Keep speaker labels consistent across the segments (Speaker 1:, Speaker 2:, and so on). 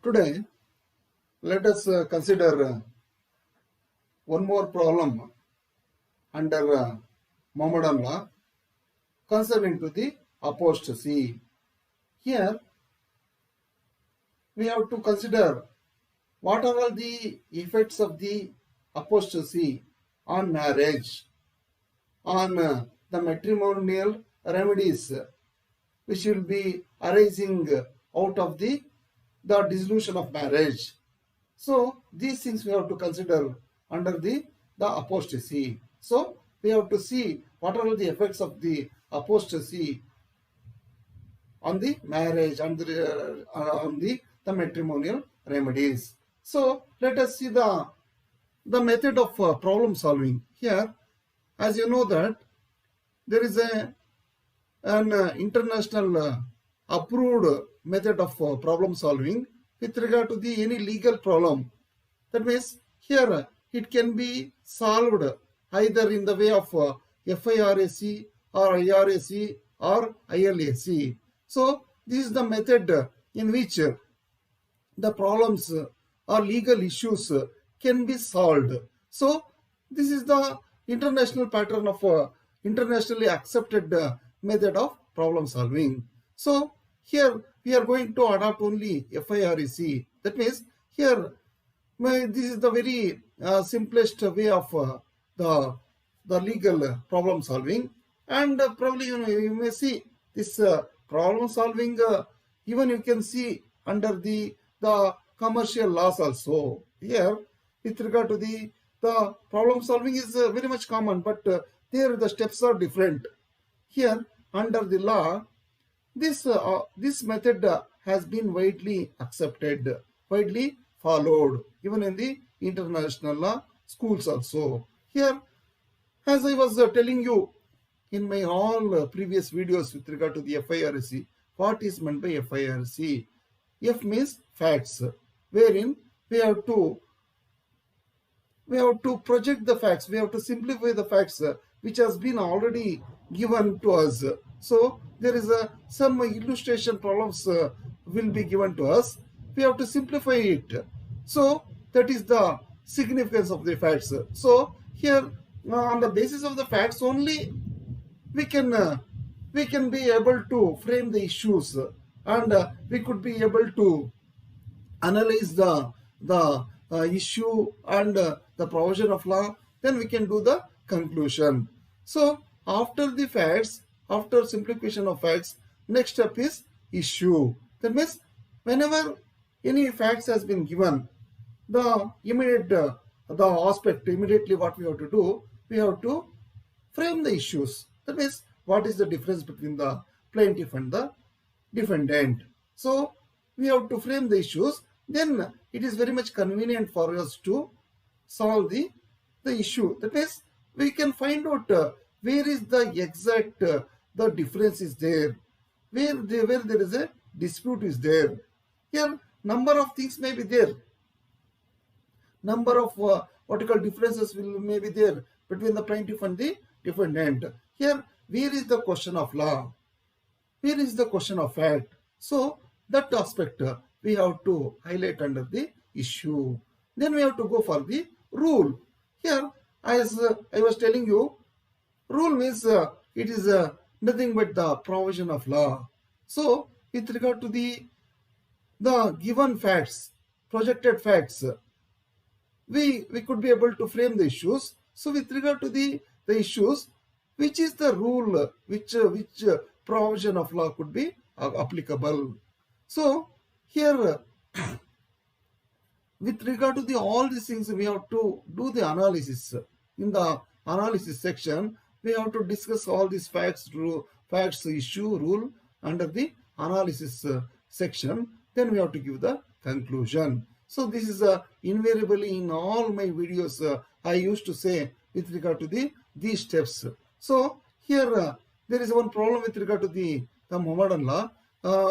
Speaker 1: Today, let us consider one more problem under Mohammedan law concerning to the apostasy. Here, we have to consider what are all the effects of the apostasy on marriage, on the matrimonial remedies which will be arising out of the dissolution of marriage. So these things we have to consider under the apostasy. So we have to see what are the effects of the apostasy on the marriage, on the matrimonial remedies. So let us see the method of problem solving. Here, as you know that there is an international approved method of problem solving with regard to the any legal problem. That means here it can be solved either in the way of FIRAC or IRAC or ILAC. So this is the method in which the problems or legal issues can be solved. So this is the international pattern of internationally accepted method of problem solving. So here we are going to adopt only FIRAC. That means here this is the very simplest way of the legal problem solving, and probably you may see this problem solving even you can see under the commercial laws also. Here with regard to the problem solving is very much common, but there the steps are different. Here under the law, this method has been widely accepted, widely followed, even in the international law schools also. Here, as I was telling you in my all previous videos with regard to the FIRAC, what is meant by FIRAC? F means facts, wherein we have to project the facts, we have to simplify the facts which has been already given to us. So there is some illustration problems will be given to us. We have to simplify it. So that is the significance of the facts. So here on the basis of the facts only we can be able to frame the issues, and we could be able to analyze the issue and the provision of law. Then we can do the conclusion. So after the facts, after simplification of facts, next step is issue. That means whenever any facts has been given, the immediate the aspect immediately what we have to do, we have to frame the issues. That means what is the difference between the plaintiff and the defendant. So we have to frame the issues. Then it is very much convenient for us to solve the issue. That means we can find out where is the exact the difference is there, where there is a dispute is there. Here number of things may be there, number of what you call differences may be there between the plaintiff and the defendant. Here where is the question of law, where is the question of fact? So that aspect we have to highlight under the issue. Then we have to go for the rule. Here, as I was telling you, rule means it is nothing but the provision of law. So with regard to the given facts, projected facts, we could be able to frame the issues. So with regard to the issues, which is the rule, which provision of law could be applicable. So here with regard to all these things, we have to do the analysis. In the analysis section, we have to discuss all these facts, issue, rule under the analysis section. Then we have to give the conclusion. So this is invariably in all my videos I used to say with regard to these steps. So here there is one problem with regard to the Mohammedan law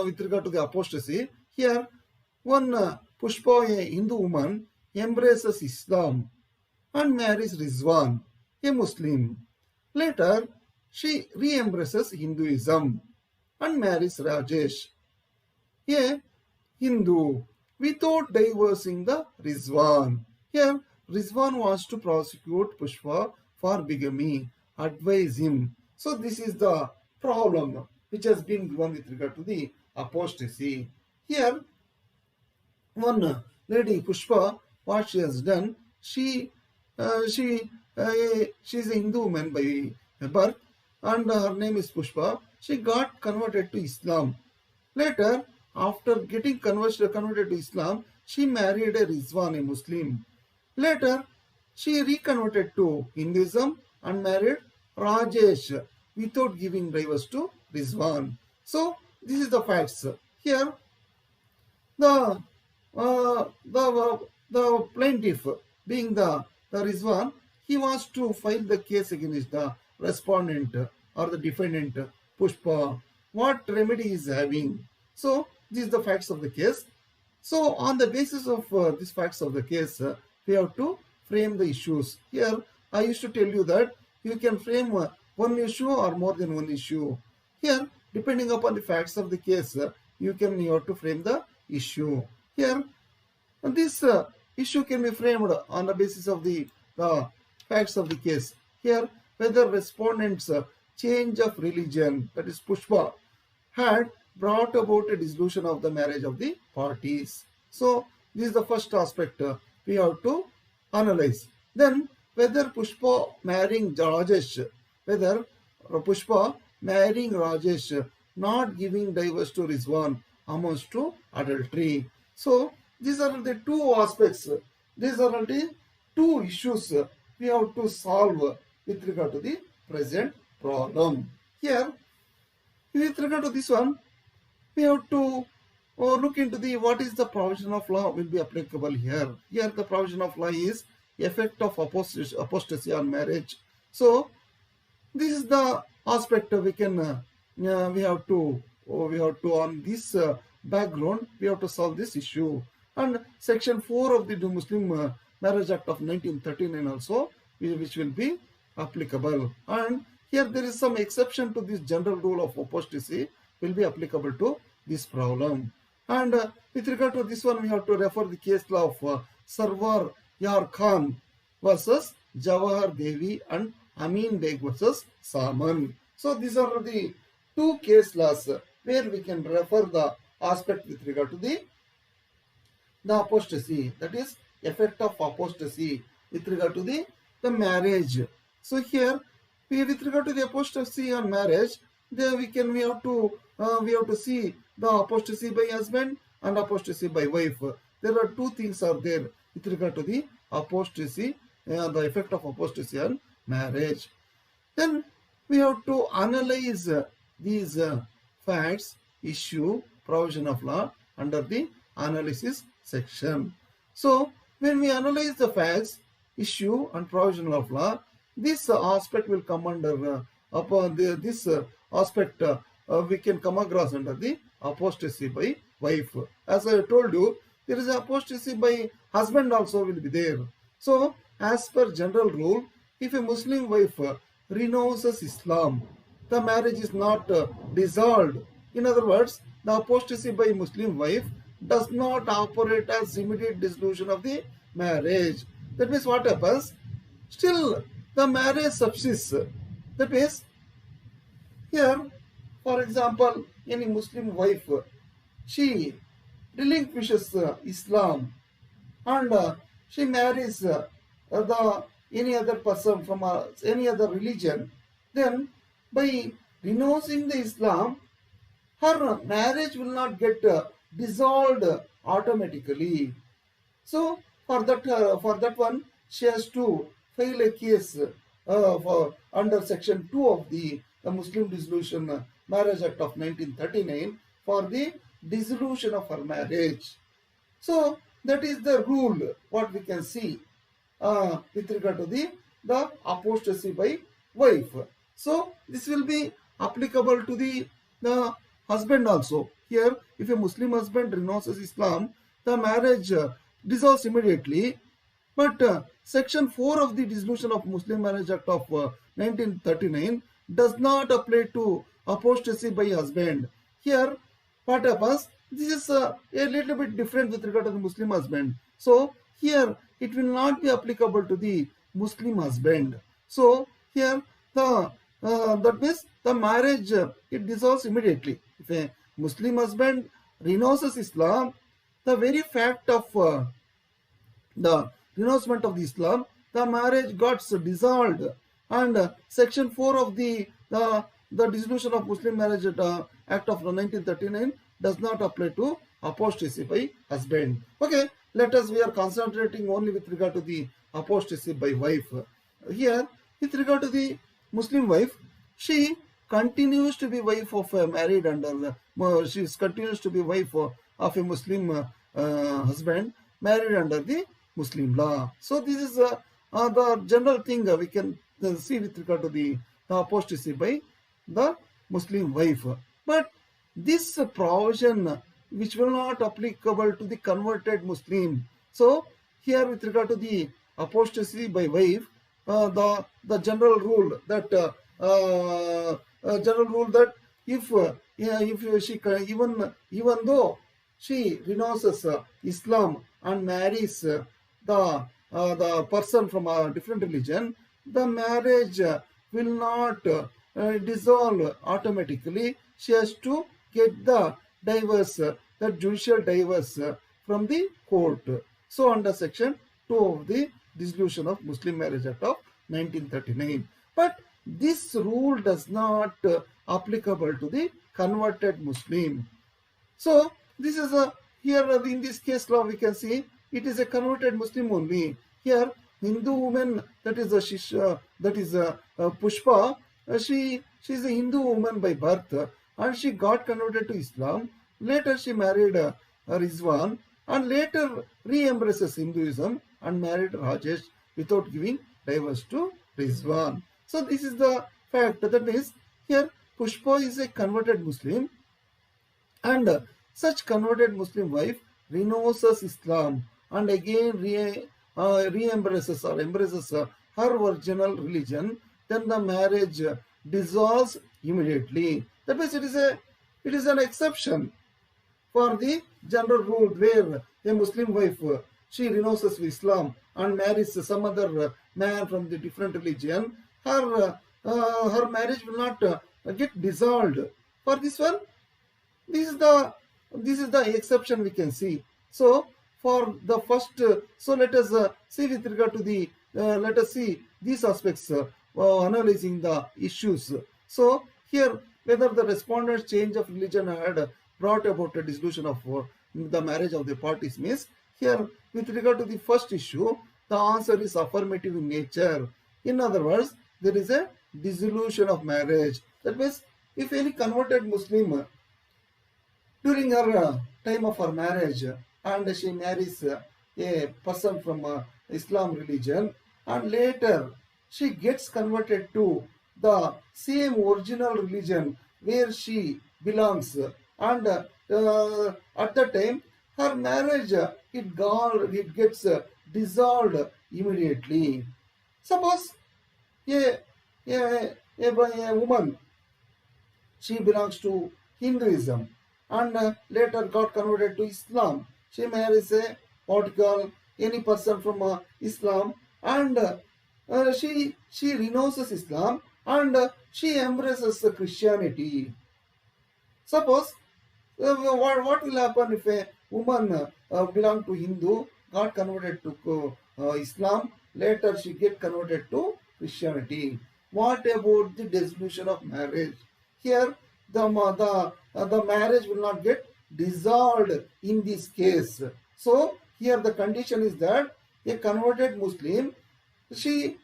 Speaker 1: with regard to the apostasy. Here one Pushpa, a Hindu woman, embraces Islam and marries Rizwan, a Muslim. Later, she re-embraces Hinduism and marries Rajesh, a Hindu. without divorcing the Rizwan. Here, Rizwan wants to prosecute Pushpa for bigamy, advise him. So this is the problem which has been given with regard to the apostasy. Here, one lady Pushpa, what she has done, she is a Hindu woman by birth, and her name is Pushpa. She got converted to Islam. Later, after getting converted to Islam, she married a Rizwan, a Muslim. Later, she reconverted to Hinduism and married Rajesh without giving divorce to Rizwan. So, this is the facts. Here, the the plaintiff, being the Rizwan, he wants to file the case against the respondent or the defendant Pushpa. What remedy he is having? So these are the facts of the case. So on the basis of these facts of the case, we have to frame the issues. Here I used to tell you that you can frame one issue or more than one issue. Here, depending upon the facts of the case, you have to frame the issue. Here, this issue can be framed on the basis of the facts of the case. Here, whether respondents' change of religion, that is Pushpa, had brought about a dissolution of the marriage of the parties. So, this is the first aspect we have to analyze. Then, whether Pushpa marrying Rajesh, not giving divorce to Rizwan amounts to adultery. So, these are the two aspects. These are the two issues we have to solve with regard to the present problem. Here, with regard to this one, we have to look into the what is the provision of law will be applicable here. Here, the provision of law is effect of apostasy on marriage. So, this is the aspect we can we have to on this background we have to solve this issue. And section 4 of the Muslim Marriage Act of 1939 also, which will be applicable. And here there is some exception to this general rule of apostasy will be applicable to this problem. And with regard to this one, we have to refer the case law of Sarwar Yar Khan versus Jawahar Devi and Amin Beg versus Saman. So these are the two case laws where we can refer the aspect with regard to the apostasy, that is effect of apostasy with regard to the marriage. So here with regard to the apostasy on marriage, there we have to see the apostasy by husband and apostasy by wife. There are two things are there with regard to the apostasy, the effect of apostasy on marriage. Then we have to analyze these facts, issue, provision of law under the analysis section. So when we analyze the facts, issue and provision of law, this aspect will come under this aspect we can come across under the apostasy by wife. As I told you, there is apostasy by husband also will be there. So as per general rule, if a Muslim wife renounces Islam, the marriage is not dissolved. In other words, the apostasy by Muslim wife does not operate as immediate dissolution of the marriage. That means what happens? Still, the marriage subsists. That means, here, for example, any Muslim wife, she relinquishes Islam and she marries any other person from any other religion. Then, by renouncing the Islam, her marriage will not get dissolved automatically. So for that one, she has to file a case under section 2 of the Muslim Dissolution Marriage Act of 1939 for the dissolution of her marriage. So that is the rule what we can see with regard to the apostasy by wife. So this will be applicable to the husband also. Here, if a Muslim husband renounces Islam, the marriage dissolves immediately. But section 4 of the Dissolution of Muslim Marriage Act of 1939 does not apply to apostasy by husband. Here, what happens? this is a little bit different with regard to the Muslim husband. So here it will not be applicable to the Muslim husband. So here the that means the marriage it dissolves immediately. If a Muslim husband renounces Islam, the very fact of the renouncement of the Islam, the marriage got dissolved, and Section 4 of the Dissolution of Muslim Marriage Act of 1939 does not apply to apostasy by husband. Okay, we are concentrating only with regard to the apostasy by wife. Here, with regard to the Muslim wife, she continues to be wife of a married under she continues to be wife of a Muslim husband married under the Muslim law. So this is the general thing we can see with regard to the apostasy by the Muslim wife. But this provision which will not applicable to the converted Muslim. So here with regard to the apostasy by wife, the general rule that if she even though she renounces Islam and marries the person from a different religion, the marriage will not dissolve automatically. She has to get the divorce, the judicial divorce from the court. So under Section 2 of the Dissolution of Muslim Marriage Act of 1939. But this rule does not applicable to the converted Muslim. So this is here in this case law we can see it is a converted Muslim only. Here Hindu woman, that is Pushpa, she is a Hindu woman by birth and she got converted to Islam. Later she married Rizwan and later re-embraces Hinduism and married Rajesh without giving divorce to Rizwan. So this is the fact. That means here Pushpa is a converted Muslim, and such converted Muslim wife renounces Islam and again re-embraces or embraces her original religion. Then the marriage dissolves immediately. That means it is an exception for the general rule where a Muslim wife she renounces Islam and marries some other man from the different religion. Her marriage will not get dissolved. For this one, this is the exception we can see. So for the first, so let us see with regard to the let us see these aspects analyzing the issues. So here whether the respondent's change of religion had brought about a dissolution of the marriage of the parties means here with regard to the first issue the answer is affirmative in nature. In other words, there is a dissolution of marriage. That means if any converted Muslim during her time of her marriage and she marries a person from Islam religion and later she gets converted to the same original religion where she belongs and at that time her marriage it gets dissolved immediately. Suppose a woman she belongs to Hinduism and later got converted to Islam. She marries a any person from Islam and she renounces Islam and she embraces Christianity. Suppose what will happen if a woman belong to Hindu, got converted to Islam, later she get converted to Christianity. What about the dissolution of marriage? Here the marriage will not get dissolved in this case. So here the condition is that a converted Muslim she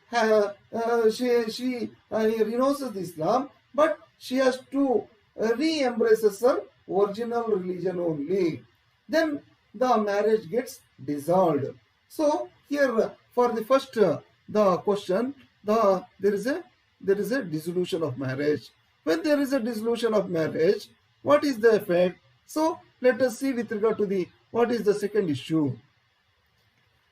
Speaker 1: renounces Islam, but she has to re-embraces her original religion only. Then the marriage gets dissolved. So here for the first the question there is a dissolution of marriage. When there is a dissolution of marriage, what is the effect? So let us see with regard to the what is the second issue.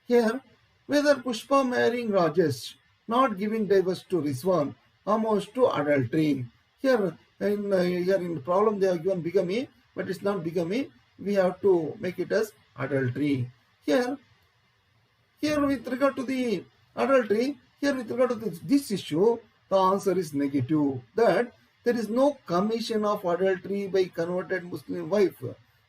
Speaker 1: Here whether Pushpa marrying Rajesh not giving divorce to Rizwan amounts to adultery. Here in the problem they have given bigamy, but it's not bigamy. we have to make it as adultery. Here with regard to the adultery, here with regard to this issue, the answer is negative, that there is no commission of adultery by converted Muslim wife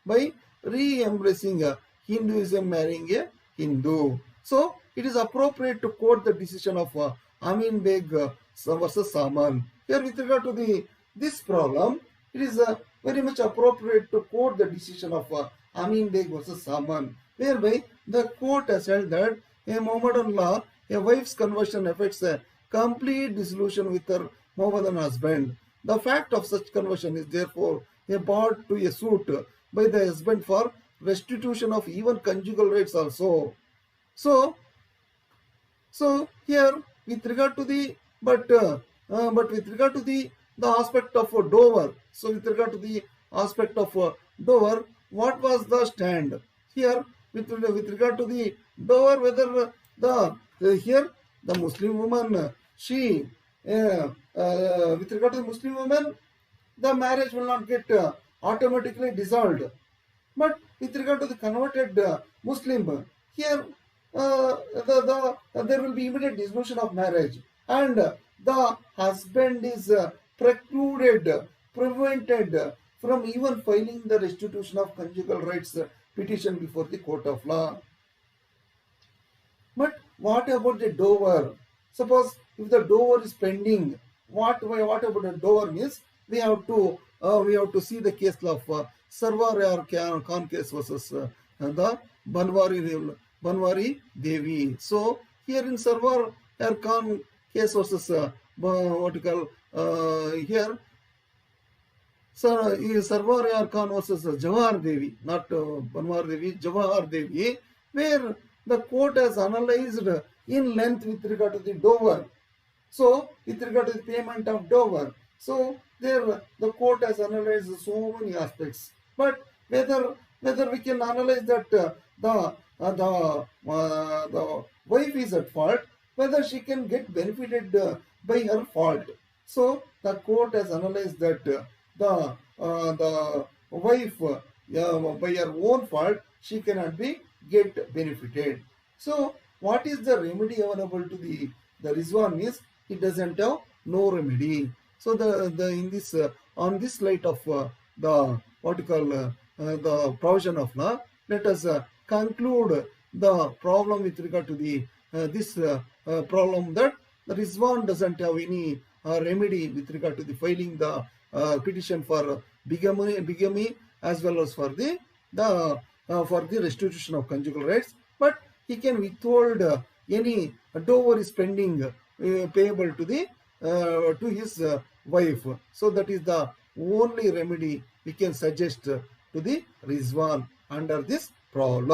Speaker 1: by re-embracing Hinduism, marrying a Hindu. So it is appropriate to quote the decision of Amin Beg versus Saman. Here with regard to this problem, it is very much appropriate to quote the decision of Amin Beg versus Saman, whereby the court has held that a Mohammedan law, a wife's conversion affects a complete dissolution with her Mohammedan husband. The fact of such conversion is therefore a bar to a suit by the husband for restitution of even conjugal rights also. So here with regard to the but with regard to the aspect of dower. So with regard to the aspect of dower, what was the stand here with regard to the dower? Whether here the Muslim woman, she with regard to the Muslim woman, the marriage will not get automatically dissolved. But with regard to the converted Muslim, here there will be immediate dissolution of marriage, and the husband is prevented from even filing the restitution of conjugal rights petition before the court of law. But what about the dower? Suppose if the dower is pending, what about the dower means? We have to see the case of Sarvar Khan case versus the Banwari Devi. So here in Sarvar Khan case versus what you call here, Sarvar Khan versus Jawahar Devi, not Banwar Devi, Jawahar Devi, where the court has analyzed in length with regard to the dower. So with regard to the payment of dower, so there the court has analyzed so many aspects. But whether we can analyze that the wife is at fault, whether she can get benefited by her fault. So the court has analyzed that the wife by her own fault she cannot be get benefited. So what is the remedy available to the Rizwan is it doesn't have no remedy. So in this on this light of the what you call the provision of law, let us conclude the problem with regard to the this problem that the Rizwan doesn't have any remedy with regard to the filing the petition for bigamy as well as for the restitution of conjugal rights, but he can withhold any dower is pending payable to the to his wife. So that is the only remedy we can suggest to the Rizwan under this problem.